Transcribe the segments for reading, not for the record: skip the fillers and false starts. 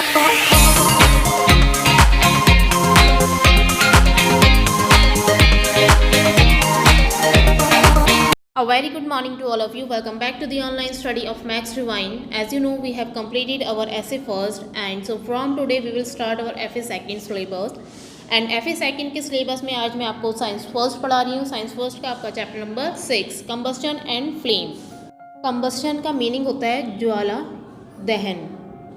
A very good morning to all of you. Welcome back to the online study of Max Rewind. As you know, we have completed our essay first, and so from today we will start our FA second syllabus. And FA second के syllabus में आज मैं आपको science first पढ़ा रही हूँ. Science first का आपका chapter number 6 combustion and flame. Combustion का मीनिंग होता है ज्वाला दहन,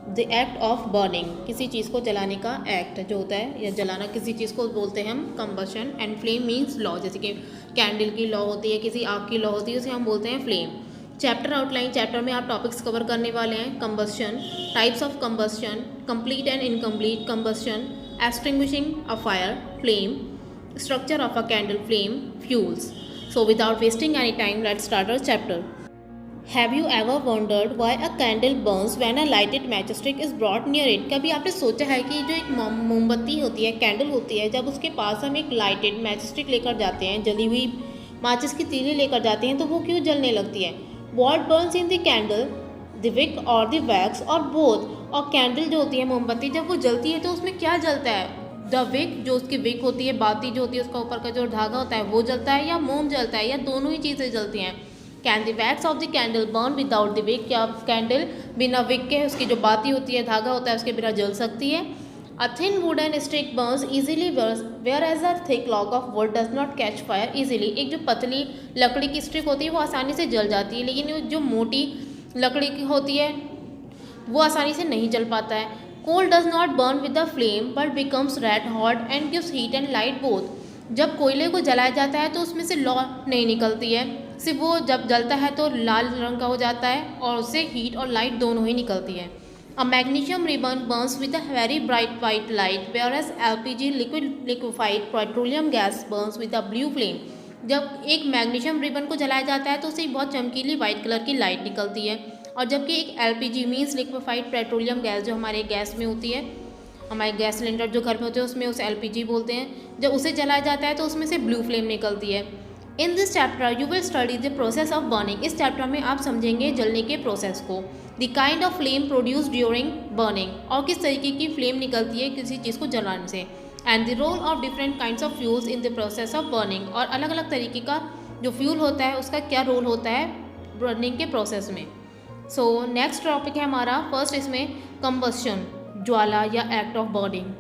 द एक्ट ऑफ बर्निंग, किसी चीज़ को जलाने का एक्ट जो होता है या जलाना किसी चीज़ को बोलते हैं हम combustion. And flame means law, जैसे कि कैंडल की लॉ होती है, किसी आग की लॉ होती है, उसे हम बोलते हैं फ्लेम. चैप्टर आउटलाइन, चैप्टर में आप टॉपिक्स कवर करने वाले हैं. Combustion, types of combustion, complete and incomplete combustion, extinguishing a fire, flame, structure of a candle flame, fuels. So without wasting any time let's start our chapter. Have you ever wondered why a candle burns when a lighted matchstick is brought near it? कभी आपने सोचा है कि जो एक मोमबत्ती होती है, कैंडल होती है, जब उसके पास हम एक लाइटेड मैचस्टिक लेकर जाते हैं, जली हुई माचिस की तीली लेकर जाते हैं, तो वो क्यों जलने लगती है? What burns in the candle, the wick or the wax or both? और कैंडल जो होती है, मोमबत्ती, जब वो जलती है तो उसमें क्या जलता है? द विक, जो उसकी विक होती है, बाती जो होती है, उसका ऊपर का जो धागा होता है वो जलता है, या मोम जलता है, या दोनों ही चीज़ें जलती हैं? Can the wax of the candle burn without the wick? क्या कैंडल बिना विक के, उसकी जो बाती होती है, धागा होता है, उसके बिना जल सकती है? A thin wooden stick burns easily whereas a thick log of wood does not catch fire easily. एक जो पतली लकड़ी की स्टिक होती है वो आसानी से जल जाती है, लेकिन जो मोटी लकड़ी की होती है वो आसानी से नहीं जल पाता है. Coal does not burn with the flame but becomes red hot and gives heat and light both. जब कोयले को जलाया जाता है तो उसमें से लौ नहीं निकलती है, सिर्फ वो जब जलता है तो लाल रंग का हो जाता है और उससे हीट और लाइट दोनों ही निकलती है. A magnesium ribbon burns with a very bright white light whereas LPG liquefied petroleum gas burns with a blue flame. जब एक मैग्नीशियम रिबन को जलाया जाता है तो उससे बहुत चमकीली वाइट कलर की लाइट निकलती है, और जबकि एक LPG means liquefied petroleum gas जो हमारे गैस में होती है, हमारे गैस सिलेंडर जो घर में होते हैं उसमें उसे एलपीजी बोलते हैं, जब उसे जलाया जाता है तो उसमें से ब्लू फ्लेम निकलती है. In this chapter you will study the process of burning. इस चैप्टर में आप समझेंगे जलने के प्रोसेस को. The kind of flame produce during burning, और किस तरीके की फ्लेम निकलती है किसी चीज़ को जलाने से. And the role of different kinds of fuels in the process of burning, और अलग अलग तरीके का जो फ्यूल होता है उसका क्या रोल होता है बर्निंग के प्रोसेस में. सो नेक्स्ट टॉपिक है हमारा फर्स्ट, इसमें कंबस्शन, ज्वाला या act of burning.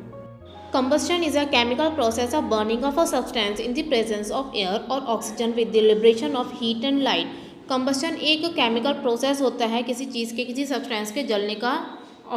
Combustion is a chemical process of burning of a substance in the presence of air or oxygen with the liberation of heat and light. Combustion एक chemical process होता है किसी चीज़ के, किसी substance के जलने का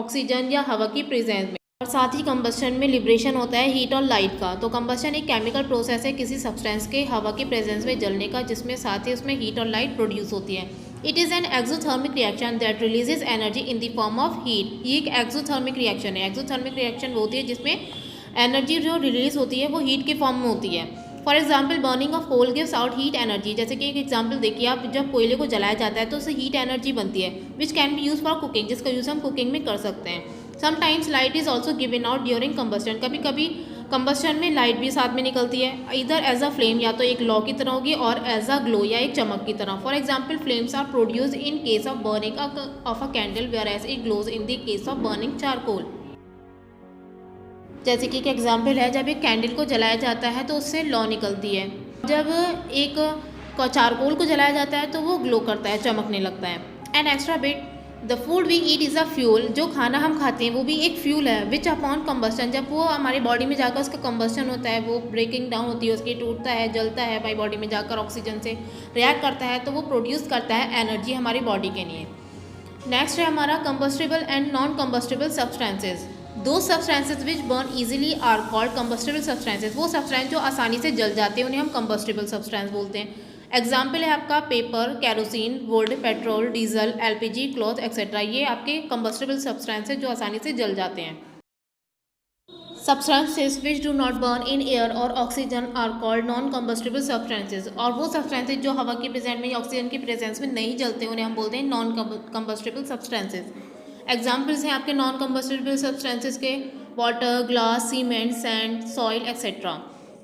oxygen या हवा की प्रेजेंस में, और साथ ही combustion में लिब्रेशन होता है हीट और लाइट का. तो combustion एक chemical process है किसी substance के हवा की प्रेजेंस में जलने का, जिसमें साथ ही उसमें हीट और लाइट प्रोड्यूस होती है. It is an exothermic reaction that releases energy in the form of heat. ये एक एक्सोथर्मिक रिएक्शन है. एक्सोथर्मिक रिएक्शन वो होती है जिसमें एनर्जी जो रिलीज होती है वो हीट के फॉर्म में होती है. For example burning of coal gives out heat energy. जैसे कि एक एग्जाम्पल देखिए आप, जब कोयले को जलाया जाता है तो उससे हीट एनर्जी बनती है, which can be use for cooking, जिसका यूज़ हम कुकिंग में कर सकते हैं. Sometimes light is also given out during combustion. कभी कभी कंबस्शन में लाइट भी साथ में निकलती है, इधर एज अ फ्लेम, या तो एक लॉ की तरह होगी, और एज अ ग्लो या एक चमक की तरह. For example flames are produce in case of burning of a candle whereas it glows in the case of burning charcoal. जैसे कि एक एग्जाम्पल है, जब एक कैंडल को जलाया जाता है तो उससे लौ निकलती है, जब एक चारकोल को जलाया जाता है तो वो ग्लो करता है, चमकने लगता है. And extra bit, the food we eat is a fuel. जो खाना हम खाते हैं वो भी एक फ्यूल है, विच अपॉन कंबस्शन, जब वो हमारी बॉडी में जाकर उसका कंबस्शन होता है, वो ब्रेकिंग डाउन होती है उसकी, टूटता है, जलता है, हमारी बॉडी में जाकर ऑक्सीजन से रिएक्ट करता है, तो वो प्रोड्यूस करता है एनर्जी हमारी बॉडी के लिए. नेक्स्ट है हमारा combustible and non combustible substances. Those substances which burn easily are called combustible substances. वो सब्सटेंस जो आसानी से जल जाते हैं उन्हें हम कंबस्टिबल सब्सटेंस बोलते हैं. एग्जाम्पल है आपका paper, kerosene, would, petrol, diesel, LPG, cloth etcetera. ये आपके कंबस्टिबल सब्सटेंस जो आसानी से जल जाते हैं. Substances which do not burn in air और oxygen are called non combustible substances. और वो सब्सटेंसेज जो हवा की प्रेजेंस में या ऑक्सीजन की प्रेजेंस में नहीं जलते उन्हें हम बोलते हैं नॉन कंबस्टिबल सब्सटेंसेज. एग्जाम्पल्स हैं आपके नॉन कंबस्टिबल सब्सटेंसेज के, water, glass, cement, sand, soil etcetera.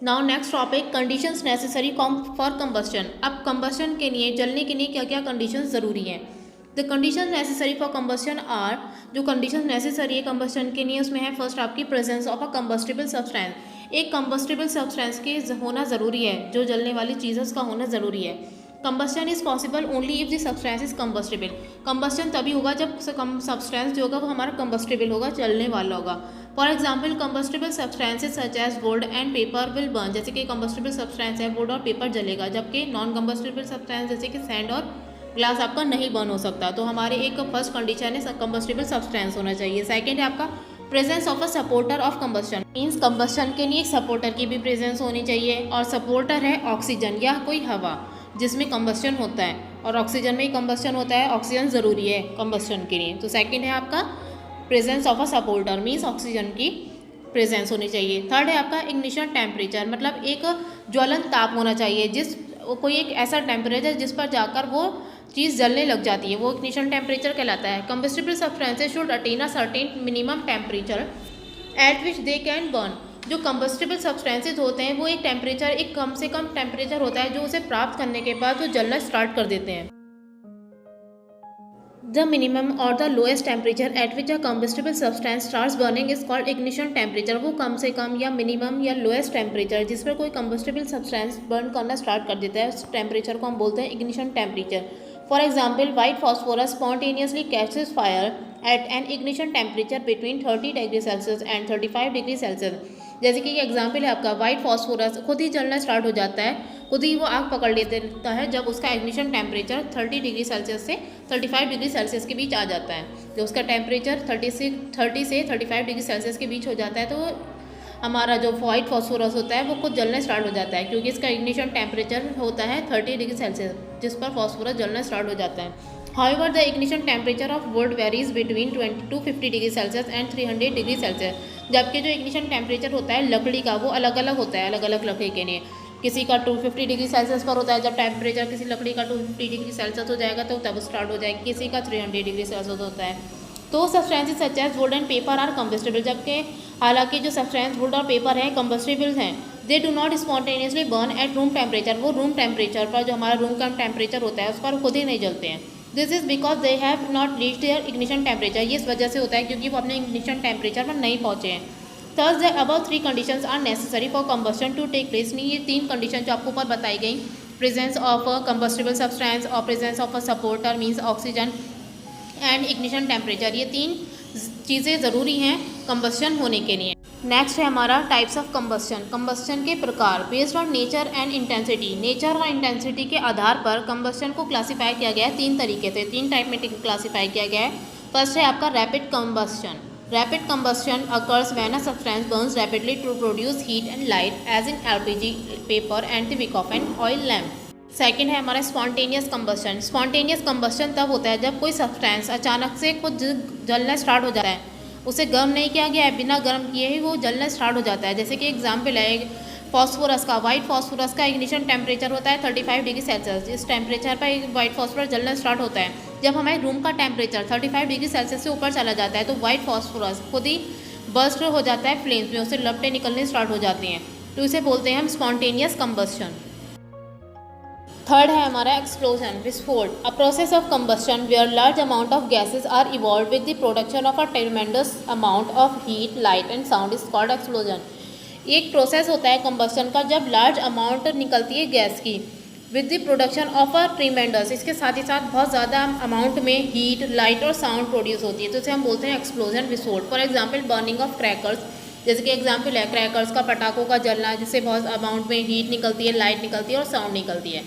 Now next topic, conditions necessary for combustion. अब कंबस्शन के लिए, जलने के लिए क्या क्या कंडीशंस ज़रूरी हैं. The condition necessary for combustion are, जो कंडीशन नेसेसरी है कंबस्शन के लिए उसमें है फर्स्ट आपकी presence of a combustible substance, एक कंबस्टिबल सब्सटेंस के होना ज़रूरी है, जो जलने वाली चीज़ है उसका होना ज़रूरी है। Combustion is possible only if the substance is combustible, combustion तभी होगा जब सब्सटेंस जो होगा वो हमारा कंबस्टिबल होगा, जलने वाला होगा। For example combustible substances such as wood and paper will burn, जैसे कि कंबस्टिबल सब्सटेंस है वुड और पेपर जलेगा, जबकि नॉन कंबस्टिबल सब्सटेंस जैसे कि सैंड और ग्लास आपका नहीं बर्न हो सकता। तो हमारे एक फर्स्ट कंडीशन है कंबस्टिबल सब्सटेंस होना चाहिए। सेकंड है आपका presence of a supporter of combustion, means combustion के लिए सपोर्टर की भी प्रेजेंस होनी चाहिए, और सपोर्टर है ऑक्सीजन या कोई हवा जिसमें कंबस्शन होता है, और ऑक्सीजन में ही कंबस्शन होता है, ऑक्सीजन ज़रूरी है कंबस्शन के लिए। तो सेकंड है आपका presence of a supporter, means oxygen की प्रेजेंस होनी चाहिए। थर्ड है आपका इग्निशन टेम्परेचर, मतलब एक ज्वलन ताप होना चाहिए, जिस कोई एक ऐसा टेम्परेचर जिस पर जाकर वो चीज़ जलने लग जाती है, वो इग्निशन टेम्परेचर कहलाता है। Combustible substances should attain a certain minimum temperature at which they can burn, जो कंबस्टिबल सब्सटेंसेज होते हैं वो एक टेम्परेचर, एक कम से कम टेम्परेचर होता है जो उसे प्राप्त करने के बाद वो जलना स्टार्ट कर देते हैं। द मिनिमम और the lowest temperature at which a combustible substance starts burning is called ignition temperature, वो कम से कम या मिनिमम या लोएस्ट टेम्परेचर जिस पर कोई कंबस्टिबल सब्सटेंस बर्न करना स्टार्ट कर देता है, उस टेम्परेचर को हम बोलते हैं ignition temperature. For example white phosphorus spontaneously catches fire at an ignition temperature between 30 degree Celsius and 35 degree Celsius, जैसे कि एग्जाम्पल है आपका वाइट फॉस्फोरस खुद ही जलना स्टार्ट हो जाता है, खुद ही वो आग पकड़ लेता है जब उसका इग्निशन टेम्परेचर 30 डिग्री सेल्सियस से 35 डिग्री सेल्सियस के बीच आ जाता है। जब उसका टेम्परेचर 30 से 35 डिग्री सेल्सियस के बीच हो जाता है तो हमारा जो वाइट फॉस्फोरस होता है वो खुद जलना स्टार्ट हो जाता है, क्योंकि इसका इग्निशन टेम्परेचर होता है 30 डिग्री सेल्सियस जिस पर फॉस्फोरस जलना स्टार्ट हो जाता है। However, the ignition temperature of wood varies between 250 degree Celsius and 300 degree Celsius, जबकि जो इग्निशन टेम्परेचर होता है लकड़ी का वो अलग अलग होता है, अलग अलग लकड़ी के लिए। किसी का 250 डिग्री सेल्सियस पर होता है, जब टेम्परेचर किसी लकड़ी का 250 डिग्री सेल्सियस हो जाएगा तो तब स्टार्ट हो जाएगा, किसी का 300 डिग्री सेल्सियस होता है। तो substances such as wood and paper are combustible, जबकि हालांकि जो सब्सटेंस वुड और पेपर है कंबस्टिबल हैं, they do not spontaneously burn at room temperature, वो रूम टेम्परेचर पर जो हमारा रूम का टेम्परेचर होता है उस पर खुद ही नहीं जलते हैं। This is because they have not reach their ignition temperature, ये इस वजह से होता है क्योंकि वो अपने इग्निशन टेम्परेचर पर नहीं पहुँचे हैं। Thus the above 3 conditions are necessary for combustion to take place, नहीं ये 3 कंडीशन जो आपको ऊपर बताई गई, presence of a combustible substance और presence of a supporter means oxygen and ignition temperature, ये 3 चीज़ें ज़रूरी हैं कंबस्शन होने के लिए। नेक्स्ट है हमारा टाइप्स ऑफ कंबस्शन, कंबस्शन के प्रकार। Based on nature and intensity, nature और इंटेंसिटी के आधार पर कंबस्शन को क्लासीफाई किया गया है 3 तरीके से, 3 टाइप में क्लासीफाई किया गया है। फर्स्ट है आपका rapid combustion. Rapid combustion occurs when a substance burns rapidly to produce heat and light as in LPG, paper and the wick of an oil lamp. Second है हमारा स्पॉन्टेनियस कंबस्शन। स्पॉन्टेनियस कंबस्शन तब होता है जब कोई substance अचानक से खुद जलना स्टार्ट हो जाता है, उसे गर्म नहीं किया गया है, बिना गर्म किए ही वो जलना स्टार्ट हो जाता है। जैसे कि एग्जाम्पल है फॉस्फोरस का, वाइट फॉस्फोरस का इग्निशन टेम्परेचर होता है 35 डिग्री सेल्सियस, इस टेम्परेचर पर वाइट फॉस्फोरस जलना स्टार्ट होता है। जब हमारे रूम का टेम्परेचर 35 डिग्री सेल्सियस से ऊपर चला जाता है तो वाइट फॉस्फोरस खुद ही बर्स्ट हो जाता है फ्लेम्स में, उससे लपटें निकलने स्टार्ट हो जाती हैं, तो इसे बोलते हैं हम स्पॉन्टेनियस कंबस्शन। थर्ड है हमारा एक्सप्लोजन, विस्फोट, a process of combustion where large amount of gases are evolve with the production of a tremendous amount of heat, light and sound is called explosion. एक प्रोसेस होता है combustion का जब large amount निकलती है gas की with the production of a ट्रेमेंडस, इसके साथ ही साथ बहुत ज़्यादा अमाउंट में हीट, लाइट और साउंड प्रोड्यूस होती है, तो इसे हम बोलते हैं एक्सप्लोजन, विस्फोट। For example burning of crackers, जैसे कि एग्जाम्पल है क्रैकर्स का, पटाखों का जलना जिससे बहुत अमाउंट में हीट निकलती है, लाइट निकलती है और साउंड निकलती है।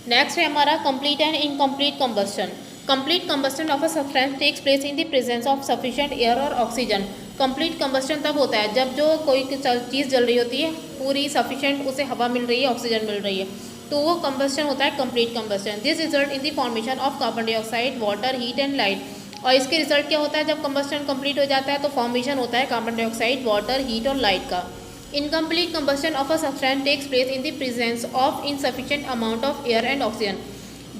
नेक्स्ट है हमारा complete and incomplete combustion. Complete combustion of a substance takes place in the presence of sufficient air और ऑक्सीजन। कंप्लीट कंबस्शन तब होता है जब जो कोई चीज़ जल रही होती है पूरी सफिशिएंट उसे हवा मिल रही है, ऑक्सीजन मिल रही है, तो वो कंबस्शन होता है complete combustion. This result in the formation of carbon dioxide, water, heat and light. और इसके रिजल्ट क्या होता है जब कंबस्शन कंप्लीट हो जाता है तो फॉर्मेशन होता है कार्बन डाइऑक्साइड, वाटर, हीट और लाइट का। Incomplete combustion of a substance takes place in the presence of insufficient amount of air and oxygen.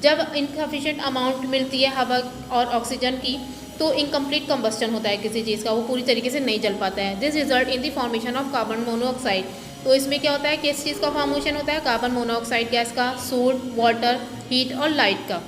जब insufficient amount मिलती है हवा और ऑक्सीजन की तो इनकम्प्लीट कंबस्शन होता है किसी चीज़ का, वो पूरी तरीके से नहीं जल पाता है। This result in the formation of carbon monoxide. तो इसमें क्या होता है, किस चीज़ का फॉर्मेशन होता है, कार्बन मोनोऑक्साइड गैस का, सूट, वाटर, हीट और लाइट का।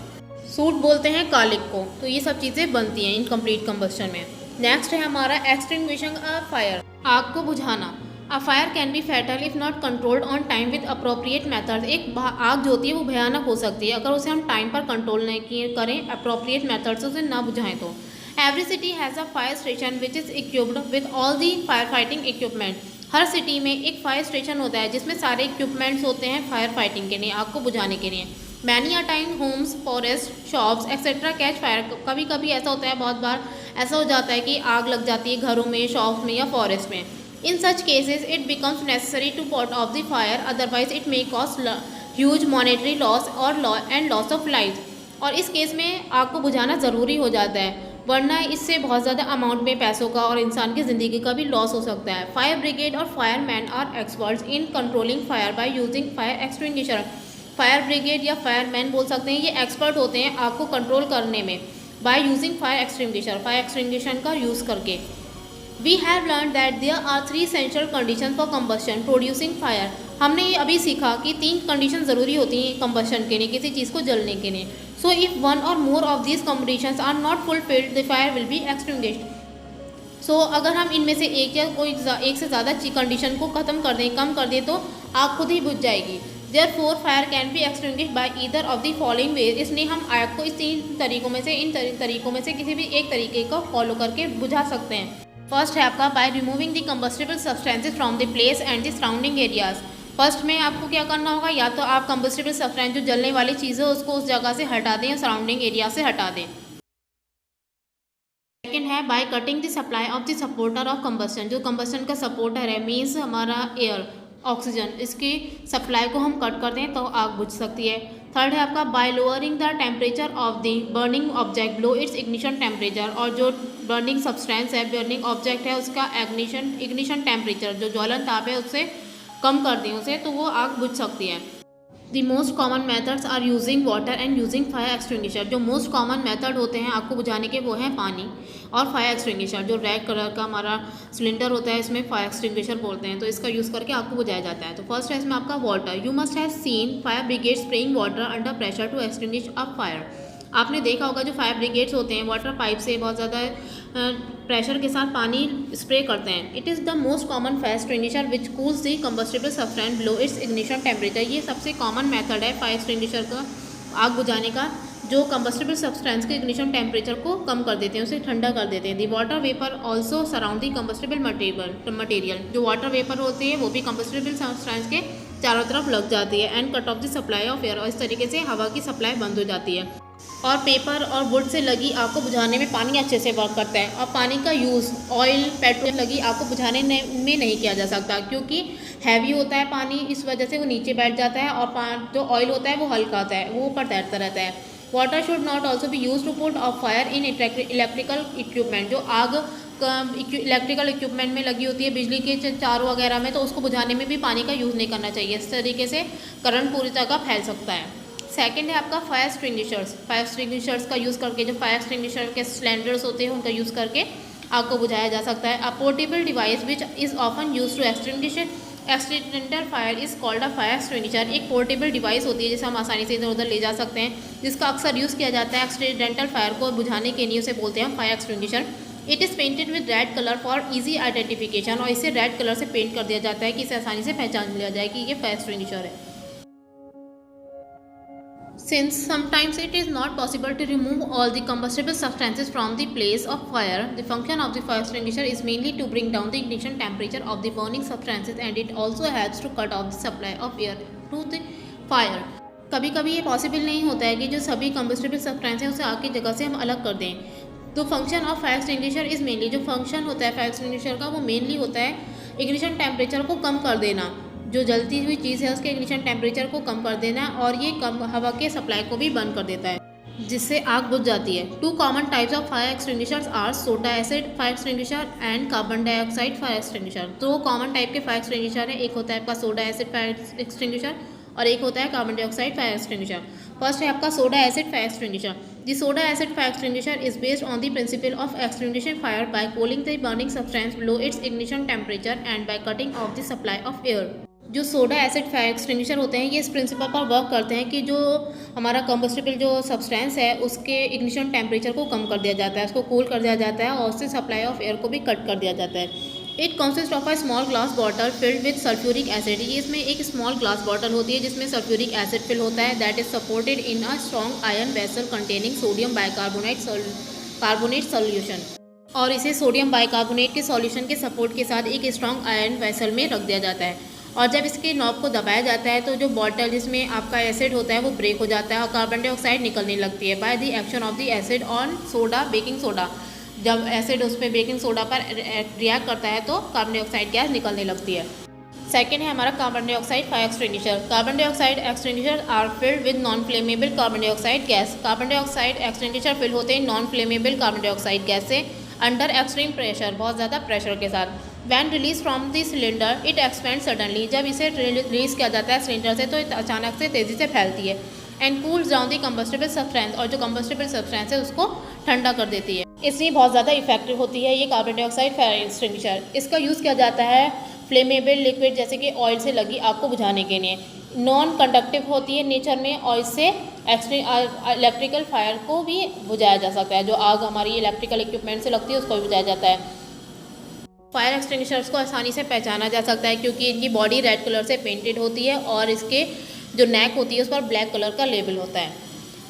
सूट बोलते हैं कालिक को। तो ये सब चीज़ें बनती हैं इनकम्प्लीट कंबस्शन में। नेक्स्ट है हमारा एक्सटिंग्विशिंग अ फायर, आग को बुझाना। A fire can B fatal if not controlled on time with appropriate methods. एक आग जो होती है वो भयानक हो सकती है अगर उसे हम टाइम पर कंट्रोल नहीं करें, अप्रोप्रिएट मेथड से उसे ना बुझाएं तो। Every city has a fire station which is equipped with all the fire fighting equipment. Her city में एक फायर स्टेशन होता है जिसमें सारे इक्विपमेंट्स होते हैं फायर फाइटिंग के लिए, आग को बुझाने के लिए। Many a time homes, forest, shops etcetera catch fire. कभी कभी ऐसा होता है, बहुत बार ऐसा हो जाता है कि आग लग जाती है घरों में, शॉप्स में या फॉरेस्ट में। In such cases it becomes necessary to put off the fire, otherwise it may cost huge monetary loss और लॉस ऑफ लाइफ। और इस केस में आग को बुझाना ज़रूरी हो जाता है, वरना इससे बहुत ज़्यादा अमाउंट में पैसों का और इंसान की ज़िंदगी का भी लॉस हो सकता है। फायर ब्रिगेड और fireman are experts in controlling fire by using fire extinguisher. Fire brigade या फायरमैन बोल सकते हैं, ये एक्सपर्ट होते हैं आग को कंट्रोल करने में by using fire extinguisher, fire extinguisher का यूज़ करके। We have learn that there are 3 essential condition for combustion producing fire. हमने ये अभी सीखा कि 3 कंडीशन ज़रूरी होती हैं कंबस्शन के लिए, किसी चीज़ को जलने के लिए। सो if one or more of these conditions are not fulfilled the fire will be extinguished. So अगर हम इनमें से एक या कोई एक से ज़्यादा कंडीशन को ख़त्म कर दें, कम कर दें, तो आग खुद ही बुझ जाएगी। Therefore fire can be extinguished by either of the following ways. इसलिए हम आग को इस 3 तरीकों में से, इन तरीकों में से किसी भी एक तरीके को फॉलो करके बुझा सकते हैं। फर्स्ट है आपका by removing the combustible substances from the place and the surrounding areas. First में आपको क्या करना होगा, या तो आप कंबस्टिबल सब्सटेंस जो जलने वाली चीज़ है उसको उस जगह से हटा दें या सराउंडिंग एरिया से हटा दें। सेकेंड है by cutting the supply of the supporter of combustion. जो कंबस्शन का सपोर्टर है मीन्स हमारा एयर, ऑक्सीजन, इसकी सप्लाई को हम कट कर दें तो आग बुझ सकती है। थर्ड है आपका bye lowering the temperature of the burning object below it's ignition temperature. और जो बर्निंग सब्सटेंस है, बर्निंग ऑब्जेक्ट है, उसका इग्निशन टेम्परेचर, जो ज्वलन ताप है, उससे कम कर दें उसे, तो वो आग बुझ सकती है। The most common methods are using water and using fire extinguisher. जो मोस्ट कॉमन मेथड होते हैं आग को बुझाने के वो हैं पानी और फायर एक्सटिंग्विशर। जो रेड कलर का हमारा सिलेंडर होता है इसमें फायर एक्सटिंग्विशर बोलते हैं, तो इसका यूज़ करके आग को बुझाया जाता है। तो फर्स्ट है इसमें आपका water. You must have seen fire brigade spraying water under pressure to extinguish a fire. आपने देखा होगा जो फायर ब्रिगेड्स होते हैं वाटर पाइप से बहुत ज़्यादा प्रेशर के साथ पानी स्प्रे करते हैं। It is the most common fire extinguisher which cools the combustible substance below it's ignition temperature. ये सबसे कॉमन मेथड है फायर एक्सटिंग्विशर का आग बुझाने का, जो कंबस्टिबल सब्सटेंस के इग्निशन टेम्परेचर को कम कर देते हैं, उसे ठंडा कर देते हैं। The water vapour also surround the combustible material. जो वाटर वेपर होती है वो भी कंबस्टिबल सब्सटेंस के चारों तरफ लग जाती है and cut off the supply of air. और इस तरीके से हवा की सप्लाई बंद हो जाती है। और पेपर और वुड से लगी आग को बुझाने में पानी अच्छे से वर्क करता है। और पानी का यूज़ ऑयल, पेट्रोल लगी आग को बुझाने में नहीं किया जा सकता, क्योंकि हैवी होता है पानी, इस वजह से वो नीचे बैठ जाता है। और जो ऑयल होता है वो हल्का होता है, वो ऊपर तैरता रहता है। Water should not also be use to put off fire in electrical equipment. जो आग इलेक्ट्रिकल इक्विपमेंट में लगी होती है, बिजली के तारों वगैरह में, तो उसको बुझाने में भी पानी का यूज़ नहीं करना चाहिए। इस तरीके से करंट पूरी तरह फैल सकता है। सेकंड है आपका फायर एक्सटिंग्विशर्स। फायर एक्सटिंग्विशर्स का यूज़ करके, जो फायर एक्सटिंग्विशर के सिलेंडर्स होते हैं उनका यूज़ करके आग को बुझाया जा सकता है। A portable device which is often use to extinguish accidental fire is called a fire extinguisher. एक पोर्टेबल डिवाइस होती है जिसे हम आसानी से इधर उधर ले जा सकते हैं, जिसका अक्सर यूज़ किया जाता है एक्सीडेंटल फायर को बुझाने के लिए, उसे बोलते हैं fire extinguisher. It is painted with red colour for easy identification. और इसे रेड कलर से पेंट कर दिया जाता है कि इसे आसानी से पहचान लिया जाए कि ये फायर एक्सटिंग्विशर है। Since sometimes it is not possible to remove all the combustible substances from the place of fire, the function of the fire extinguisher is mainly to bring down the ignition temperature of the burning substances and it also helps to cut off the supply of air to the fire. कभी कभी ये possible नहीं होता है कि जो सभी combustible substances हैं उसे आग की जगह से हम अलग कर दें। तो function of fire extinguisher is mainly, जो फंक्शन होता है फायर एक्सटिंग्विशर का वो मेनली होता है इग्निशन टेम्परेचर को कम कर देना। जो जलती हुई चीज़ है उसके इग्निशन टेम्परेचर को कम कर देना, और ये कम हवा के सप्लाई को भी बंद कर देता है, जिससे आग बुझ जाती है। 2 common types of fire extinguishers are soda acid fire extinguisher and carbon dioxide fire extinguisher. 2 common type के फायर एक्सटिंग्विशर है, एक होता है आपका सोडा एसिड फायर एक्सटिंग्विशर और एक होता है carbon dioxide fire extinguisher. First है आपका soda acid fire extinguisher. The soda acid fire extinguisher is based on the principle of extinguishing fire bye cooling the burning substance below it's ignition temperature and by cutting of the supply of air. जो soda acid fire extinguisher होते हैं ये इस principal पर work करते हैं कि जो हमारा कंबस्टिबल जो सब्सटेंस है उसके इग्निशन टेम्परेचर को कम कर दिया जाता है, उसको कूल कर दिया जाता है और उससे सप्लाई ऑफ एयर को भी कट कर दिया जाता है। It consist of a small glass bottle filled with sulphuric acid. ये इसमें एक स्मॉल ग्लास बॉटल होती है जिसमें सल्फ्यूरिक एसिड फिल होता है। That is supported in a strong iron vessel containing sodium bicarbonate solution. और इसे सोडियम बाइकार्बोनेट के सॉल्यूशन के सपोर्ट के साथ एक स्ट्रॉन्ग आयरन वेसल में रख दिया जाता है। और जब इसके नॉब को दबाया जाता है तो जो बॉटल जिसमें आपका एसिड होता है वो ब्रेक हो जाता है और कार्बन डाइऑक्साइड निकलने लगती है by the action of the acid on soda baking soda. जब एसिड उस पर बेकिंग सोडा पर रिएक्ट करता है तो कार्बन डाइऑक्साइड गैस निकलने लगती है। सेकेंड है हमारा carbon dioxide fire extinguisher. Carbon dioxide extinguisher are filled with non flammable carbon dioxide gas. Carbon dioxide extinguisher fill होते हैं non flammable carbon dioxide gas से अंडर एक्सट्रीम प्रेशर, बहुत ज़्यादा प्रेशर के साथ। When release from the cylinder it expand suddenly. जब इसे release किया जाता है सिलेंडर से तो अचानक से तेज़ी से फैलती है। And cools down the combustible substance, और जो कंबस्टिबल सब्सटेंस है उसको ठंडा कर देती है। इसलिए बहुत ज़्यादा इफेक्टिव होती है ये कार्बन डाइऑक्साइड फायर एक्सटिंग्विशर। इसका यूज़ किया जाता है फ्लेमेबल लिक्विड जैसे कि ऑयल से लगी आग को बुझाने के लिए। नॉन कंडक्टिव होती है नेचर में और इससे इलेक्ट्रिकल फायर को भी बुझाया जा सकता है। जो आग हमारी इलेक्ट्रिकल इक्विपमेंट से लगती है उसको भी बुझाया जाता है। फायर एक्सटिंग्विशर्स को आसानी से पहचाना जा सकता है क्योंकि इनकी बॉडी रेड कलर से पेंटेड होती है और इसके जो नेक होती है उस पर ब्लैक कलर का लेबल होता है।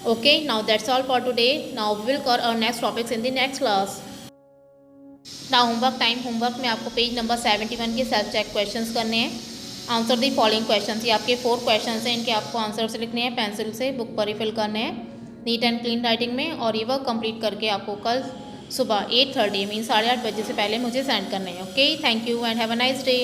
Okay, now that's all for today. Now we will cover our next topics in the next class. Now homework time. Homework में आपको पेज नंबर 71 के सेल्फ चेक क्वेश्चंस करने हैं। Answer the following questions. ये आपके 4 questions हैं, इनके आपको आंसर्स लिखने हैं पेंसिल से, बुक पर ही फिल करने हैं नीट एंड क्लीन राइटिंग में। और ये वर्क कंप्लीट करके आपको कल सुबह 8:30 मीन 8:30 बजे से पहले मुझे सेंड करने हैं। Okay, thank you and have a nice day.